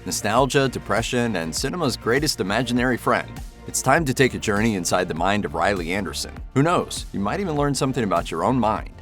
Nostalgia, depression, and cinema's greatest imaginary friend. It's time to take a journey inside the mind of Riley Andersen. Who knows, you might even learn something about your own mind.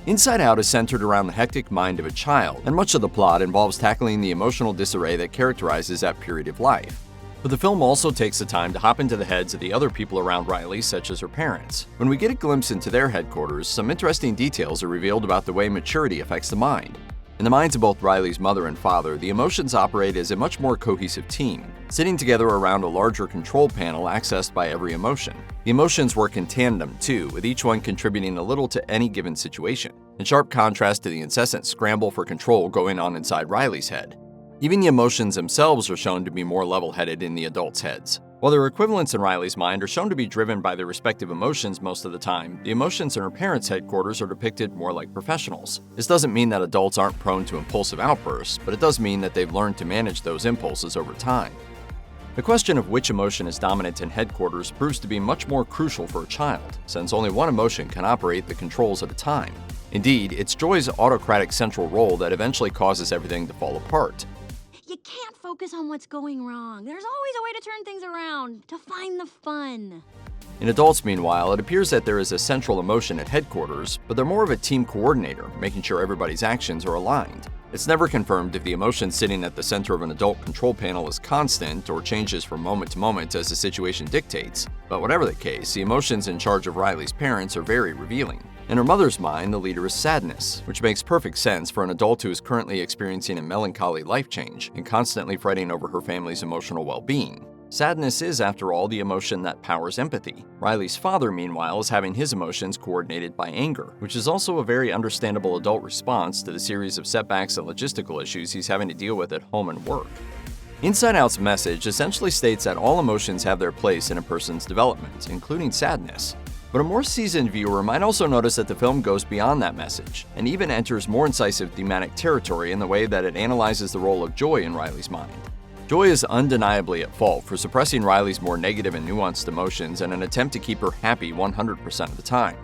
Inside Out is centered around the hectic mind of a child, and much of the plot involves tackling the emotional disarray that characterizes that period of life. But the film also takes the time to hop into the heads of the other people around Riley, such as her parents. When we get a glimpse into their headquarters, some interesting details are revealed about the way maturity affects the mind. In the minds of both Riley's mother and father, the emotions operate as a much more cohesive team, sitting together around a larger control panel accessed by every emotion. The emotions work in tandem, too, with each one contributing a little to any given situation, in sharp contrast to the incessant scramble for control going on inside Riley's head. Even the emotions themselves are shown to be more level-headed in the adults' heads. While their equivalents in Riley's mind are shown to be driven by their respective emotions most of the time, the emotions in her parents' headquarters are depicted more like professionals. This doesn't mean that adults aren't prone to impulsive outbursts, but it does mean that they've learned to manage those impulses over time. The question of which emotion is dominant in headquarters proves to be much more crucial for a child, since only one emotion can operate the controls at a time. Indeed, it's Joy's autocratic central role that eventually causes everything to fall apart. You can't focus on what's going wrong. There's always a way to turn things around, to find the fun. In adults, meanwhile, it appears that there is a central emotion at headquarters, but they're more of a team coordinator, making sure everybody's actions are aligned. It's never confirmed if the emotion sitting at the center of an adult control panel is constant or changes from moment to moment as the situation dictates. But whatever the case, the emotions in charge of Riley's parents are very revealing. In her mother's mind, the leader is sadness, which makes perfect sense for an adult who is currently experiencing a melancholy life change and constantly fretting over her family's emotional well-being. Sadness is, after all, the emotion that powers empathy. Riley's father, meanwhile, is having his emotions coordinated by anger, which is also a very understandable adult response to the series of setbacks and logistical issues he's having to deal with at home and work. Inside Out's message essentially states that all emotions have their place in a person's development, including sadness. But a more seasoned viewer might also notice that the film goes beyond that message, and even enters more incisive thematic territory in the way that it analyzes the role of joy in Riley's mind. Joy is undeniably at fault for suppressing Riley's more negative and nuanced emotions in an attempt to keep her happy 100% of the time.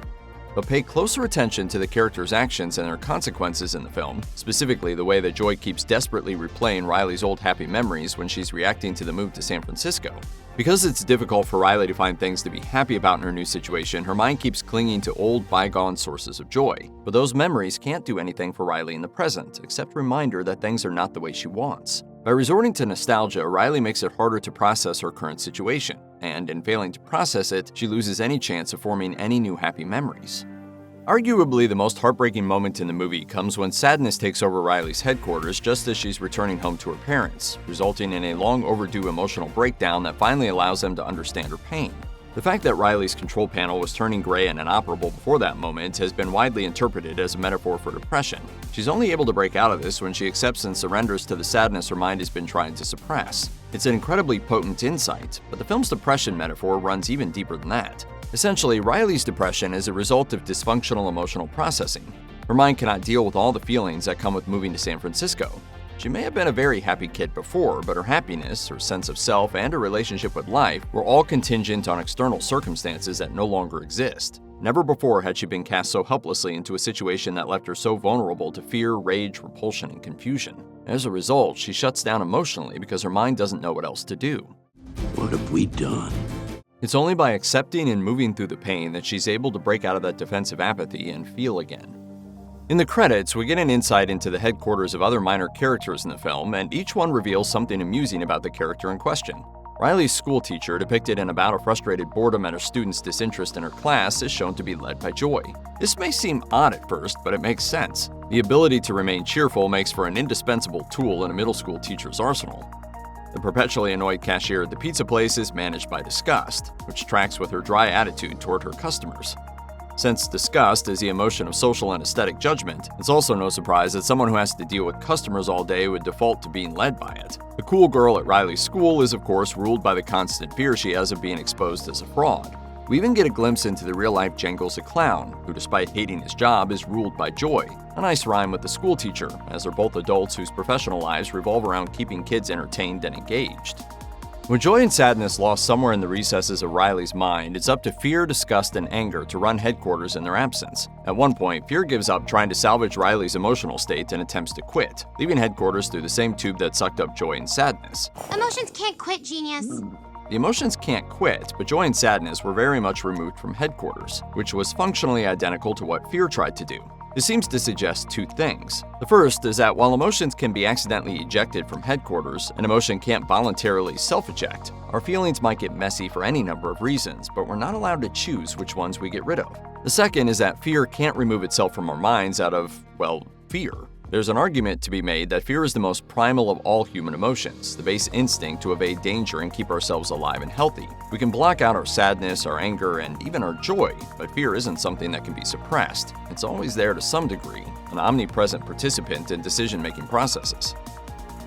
But pay closer attention to the character's actions and their consequences in the film, specifically the way that Joy keeps desperately replaying Riley's old happy memories when she's reacting to the move to San Francisco. Because it's difficult for Riley to find things to be happy about in her new situation, her mind keeps clinging to old, bygone sources of joy. But those memories can't do anything for Riley in the present, except remind her that things are not the way she wants. By resorting to nostalgia, Riley makes it harder to process her current situation, and in failing to process it, she loses any chance of forming any new happy memories. Arguably, the most heartbreaking moment in the movie comes when sadness takes over Riley's headquarters just as she's returning home to her parents, resulting in a long overdue emotional breakdown that finally allows them to understand her pain. The fact that Riley's control panel was turning gray and inoperable before that moment has been widely interpreted as a metaphor for depression. She's only able to break out of this when she accepts and surrenders to the sadness her mind has been trying to suppress. It's an incredibly potent insight, but the film's depression metaphor runs even deeper than that. Essentially, Riley's depression is a result of dysfunctional emotional processing. Her mind cannot deal with all the feelings that come with moving to San Francisco. She may have been a very happy kid before, but her happiness, her sense of self, and her relationship with life were all contingent on external circumstances that no longer exist. Never before had she been cast so helplessly into a situation that left her so vulnerable to fear, rage, repulsion, and confusion. As a result, she shuts down emotionally because her mind doesn't know what else to do. What have we done? It's only by accepting and moving through the pain that she's able to break out of that defensive apathy and feel again. In the credits, we get an insight into the headquarters of other minor characters in the film, and each one reveals something amusing about the character in question. Riley's school teacher, depicted in a bout of frustrated boredom at her students' disinterest in her class, is shown to be led by Joy. This may seem odd at first, but it makes sense. The ability to remain cheerful makes for an indispensable tool in a middle school teacher's arsenal. The perpetually annoyed cashier at the pizza place is managed by disgust, which tracks with her dry attitude toward her customers. Since disgust is the emotion of social and aesthetic judgment, it's also no surprise that someone who has to deal with customers all day would default to being led by it. The cool girl at Riley's school is, of course, ruled by the constant fear she has of being exposed as a fraud. We even get a glimpse into the real-life Jangles a clown, who despite hating his job is ruled by joy. A nice rhyme with the school teacher, as they're both adults whose professional lives revolve around keeping kids entertained and engaged. When joy and sadness lost somewhere in the recesses of Riley's mind, it's up to fear, disgust, and anger to run headquarters in their absence. At one point, fear gives up trying to salvage Riley's emotional state and attempts to quit, leaving headquarters through the same tube that sucked up joy and sadness. Emotions can't quit, genius. The emotions can't quit, but joy and sadness were very much removed from headquarters, which was functionally identical to what fear tried to do. This seems to suggest two things. The first is that while emotions can be accidentally ejected from headquarters, an emotion can't voluntarily self-eject. Our feelings might get messy for any number of reasons, but we're not allowed to choose which ones we get rid of. The second is that fear can't remove itself from our minds out of, well, fear. There's an argument to be made that fear is the most primal of all human emotions, the base instinct to evade danger and keep ourselves alive and healthy. We can block out our sadness, our anger, and even our joy, but fear isn't something that can be suppressed. It's always there to some degree, an omnipresent participant in decision-making processes.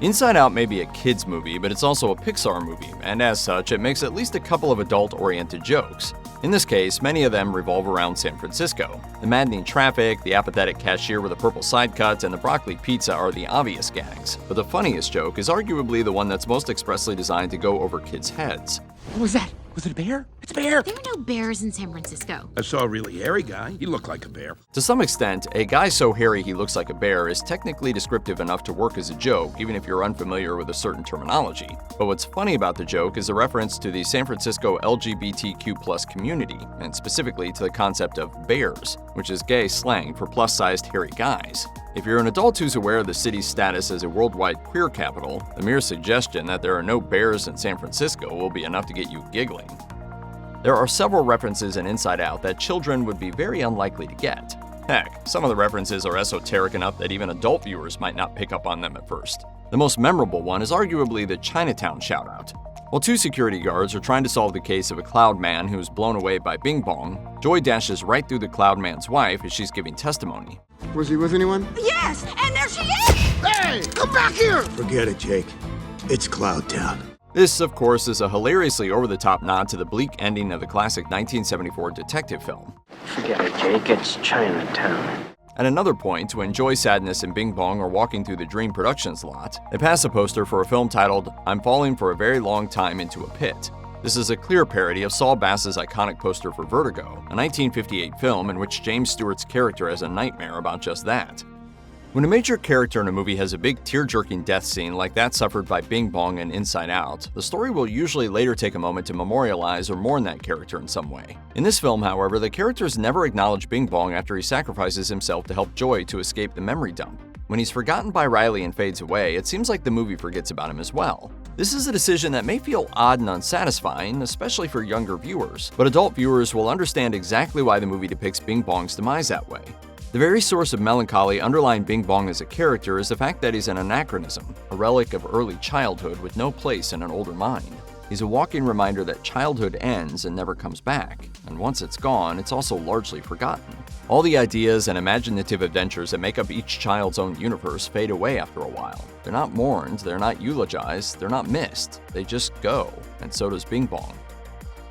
Inside Out may be a kid's movie, but it's also a Pixar movie, and as such, it makes at least a couple of adult-oriented jokes. In this case, many of them revolve around San Francisco. The maddening traffic, the apathetic cashier with a purple side cut, and the broccoli pizza are the obvious gags. But the funniest joke is arguably the one that's most expressly designed to go over kids' heads. What was that? Was it a bear? It's a bear! There were no bears in San Francisco. I saw a really hairy guy. He looked like a bear. To some extent, a guy so hairy he looks like a bear is technically descriptive enough to work as a joke, even if you're unfamiliar with a certain terminology. But what's funny about the joke is a reference to the San Francisco LGBTQ+ community, and specifically to the concept of bears, which is gay slang for plus-sized hairy guys. If you're an adult who's aware of the city's status as a worldwide queer capital, the mere suggestion that there are no bears in San Francisco will be enough to get you giggling. There are several references in Inside Out that children would be very unlikely to get. Heck, some of the references are esoteric enough that even adult viewers might not pick up on them at first. The most memorable one is arguably the Chinatown shoutout. While two security guards are trying to solve the case of a cloud man who is blown away by Bong, Joy dashes right through the cloud man's wife as she's giving testimony. Was he with anyone? Yes, and there she is! Hey, come back here! Forget it, Jake. It's Cloud Town. This, of course, is a hilariously over-the-top nod to the bleak ending of the classic 1974 detective film. Forget it, Jake. It's Chinatown. At another point, when Joy, Sadness, and Bing Bong are walking through the Dream Productions lot, they pass a poster for a film titled I'm Falling for a Very Long Time into a Pit. This is a clear parody of Saul Bass's iconic poster for Vertigo, a 1958 film in which James Stewart's character has a nightmare about just that. When a major character in a movie has a big tear-jerking death scene like that suffered by Bing Bong in Inside Out, the story will usually later take a moment to memorialize or mourn that character in some way. In this film, however, the characters never acknowledge Bing Bong after he sacrifices himself to help Joy to escape the memory dump. When he's forgotten by Riley and fades away, it seems like the movie forgets about him as well. This is a decision that may feel odd and unsatisfying, especially for younger viewers, but adult viewers will understand exactly why the movie depicts Bing Bong's demise that way. The very source of melancholy underlying Bing Bong as a character is the fact that he's an anachronism, a relic of early childhood with no place in an older mind. He's a walking reminder that childhood ends and never comes back, and once it's gone, it's also largely forgotten. All the ideas and imaginative adventures that make up each child's own universe fade away after a while. They're not mourned, they're not eulogized, they're not missed, they just go, and so does Bing Bong.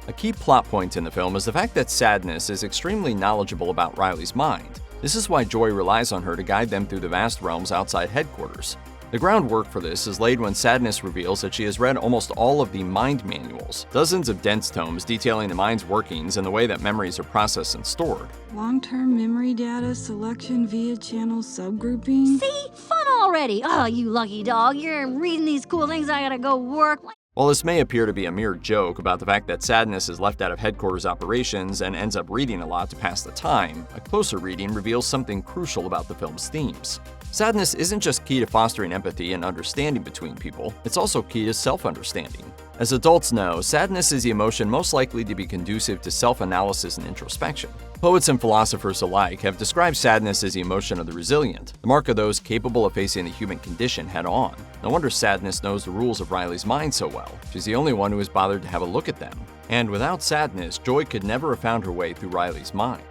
A key plot point in the film is the fact that Sadness is extremely knowledgeable about Riley's mind. This is why Joy relies on her to guide them through the vast realms outside headquarters. The groundwork for this is laid when Sadness reveals that she has read almost all of the mind manuals, dozens of dense tomes detailing the mind's workings and the way that memories are processed and stored. Long-term memory data selection via channel subgrouping. See? Fun already! Oh, you lucky dog. You're reading these cool things, I gotta go work. While this may appear to be a mere joke about the fact that Sadness is left out of headquarters operations and ends up reading a lot to pass the time, a closer reading reveals something crucial about the film's themes. Sadness isn't just key to fostering empathy and understanding between people, it's also key to self-understanding. As adults know, sadness is the emotion most likely to be conducive to self-analysis and introspection. Poets and philosophers alike have described sadness as the emotion of the resilient, the mark of those capable of facing the human condition head-on. No wonder Sadness knows the rules of Riley's mind so well. She's the only one who has bothered to have a look at them. And without Sadness, Joy could never have found her way through Riley's mind.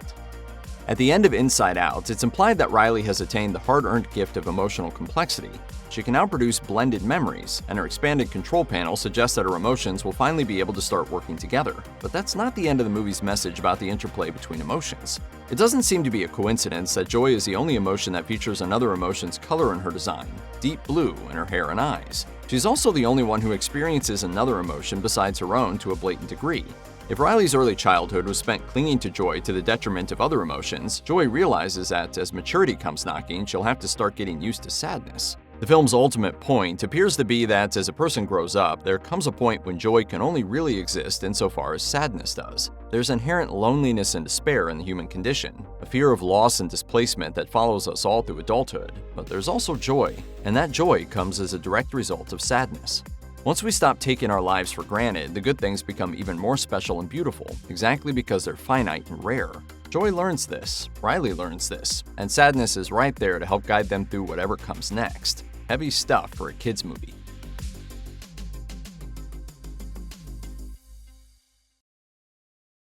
At the end of Inside Out, it's implied that Riley has attained the hard-earned gift of emotional complexity. She can now produce blended memories, and her expanded control panel suggests that her emotions will finally be able to start working together. But that's not the end of the movie's message about the interplay between emotions. It doesn't seem to be a coincidence that joy is the only emotion that features another emotion's color in her design, deep blue in her hair and eyes. She's also the only one who experiences another emotion besides her own to a blatant degree. If Riley's early childhood was spent clinging to joy to the detriment of other emotions, Joy realizes that as maturity comes knocking, she'll have to start getting used to sadness. The film's ultimate point appears to be that as a person grows up, there comes a point when joy can only really exist insofar as sadness does. There's inherent loneliness and despair in the human condition, a fear of loss and displacement that follows us all through adulthood. But there's also joy, and that joy comes as a direct result of sadness. Once we stop taking our lives for granted, the good things become even more special and beautiful, exactly because they're finite and rare. Joy learns this, Riley learns this, and sadness is right there to help guide them through whatever comes next. Heavy stuff for a kids' movie.